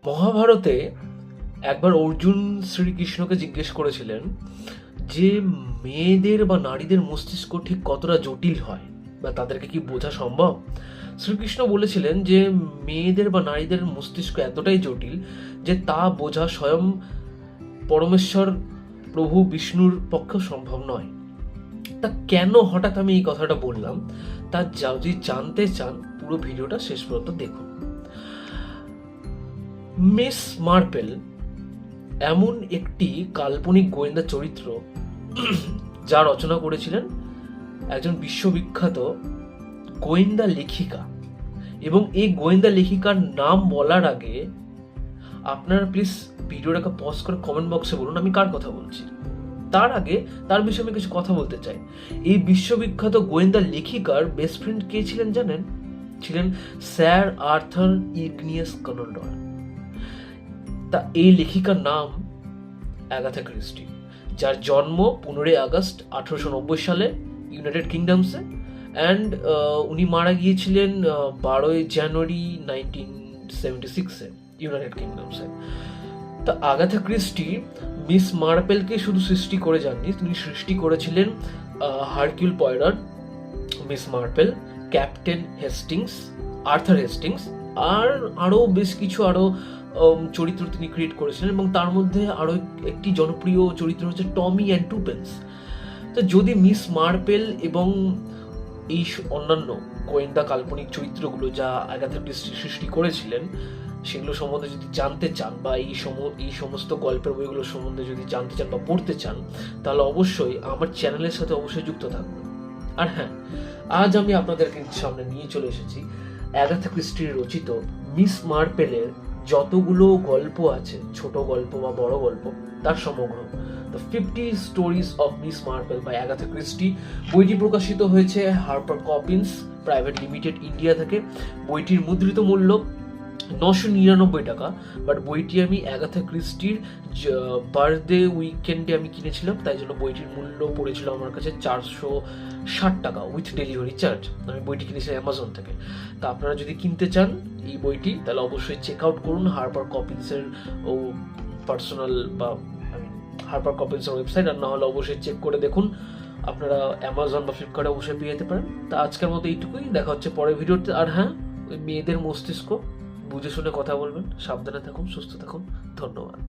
মহাভারতে একবার অর্জুন শ্রীকৃষ্ণকে জিজ্ঞেস করেছিলেন যে মেয়েদের বা নারীদের মস্তিষ্ক ঠিক কতটা জটিল হয় বা তাদেরকে কি বোঝা সম্ভব। শ্রীকৃষ্ণ বলেছিলেন যে মেয়েদের বা নারীদের মস্তিষ্ক এতটাই জটিল যে তা বোঝা স্বয়ং পরমেশ্বর প্রভু বিষ্ণুর পক্ষে সম্ভব নয়। তা কেন হঠাৎ আমি এই কথাটা বললাম, তা যদি জানতে চান পুরো ভিডিওটা শেষ পর্যন্ত দেখুন। মিস মার্পেল এমন একটি কাল্পনিক গোয়েন্দা চরিত্র যা রচনা করেছিলেন একজন বিশ্ববিখ্যাত গোয়েন্দা লেখিকা। এবং এই গোয়েন্দা লেখিকার নাম বলার আগে আপনারা প্লিজ ভিডিওটাকে পজ করে কমেন্ট বক্সে বলুন আমি কার কথা বলছি। তার আগে তার বিষয়ে আমি কিছু কথা বলতে চাই। এই বিশ্ববিখ্যাত গোয়েন্দা লেখিকার বেস্ট ফ্রেন্ড কে ছিলেন জানেন? ছিলেন স্যার আর্থার ইগনিয়াস কনন ডয়েল। তা এই লেখিকার নাম অ্যাগাথা ক্রিস্টি, যার জন্ম 15 আগস্ট 1890 সালে ইউনাইটেড কিংডমসে, অ্যান্ড উনি মারা গিয়েছিলেন 12 জানুয়ারি 1976-এ ইউনাইটেড কিংডমসে। তা আগাথা ক্রিস্টি মিস মার্পেলকে শুধু সৃষ্টি করে যাননি, তিনি সৃষ্টি করেছিলেন Hercule Poirot, Miss Marple, Captain Hastings, Arthur Hastings, আর আরও বেশ কিছু চরিত্র তিনি ক্রিয়েট করেছিলেন। এবং তার মধ্যে আরও একটি জনপ্রিয় চরিত্র হচ্ছে টমি অ্যান্ড টুপেন্স। তো যদি মিস মার্পেল এবং এই অন্যান্য গোয়েন্দা কাল্পনিক চরিত্রগুলো যা আগাথা ক্রিস্টি সৃষ্টি করেছিলেন সেগুলো সম্বন্ধে যদি জানতে চান বা এই সমস্ত গল্পের বইগুলো সম্বন্ধে যদি জানতে চান বা পড়তে চান, তাহলে অবশ্যই আমার চ্যানেলের সাথে অবশ্যই যুক্ত থাকবেন। আর হ্যাঁ, আজ আমি আপনাদেরকে সামনে নিয়ে চলে এসেছি অ্যাগাথা ক্রিস্টির রচিত মিস মার্পেলের যতগুলো গল্প আছে, ছোট গল্প বা বড় গল্প, তার সমগ্র the 50 stories of Miss Marple by Agatha Christie. বইটি প্রকাশিত হয়েছে Harper Collins private limited India থেকে। বইটির মুদ্রিত মূল্য 999 টাকা, বাট বইটি আমি অ্যাগাথা ক্রিস্টির বার্থডে উইকেন্ডে আমি কিনেছিলাম, তাই জন্য বইটির মূল্য পড়েছিল আমার কাছে 460 টাকা উইথ ডেলিভারি চার্জ। আমি বইটি কিনেছিলাম অ্যামাজন থেকে। তা আপনারা যদি কিনতে চান এই বইটি তাহলে অবশ্যই চেক আউট করুন হার্পার কপিন্সের পার্সোনাল বা হার্পার কপিন্সের ওয়েবসাইট, আর না হলে অবশ্যই চেক করে দেখুন, আপনারা অ্যামাজন বা ফ্লিপকার্টে অবশ্যই পেয়ে যেতে পারেন। তা আজকের মতো এইটুকুই, দেখা হচ্ছে পরের ভিডিওতে। আর হ্যাঁ, ওই মেয়েদের মস্তিষ্ক বুঝে শুনে কথা বলবেন, সাবধানে থাকুন, সুস্থ থাকুন, ধন্যবাদ।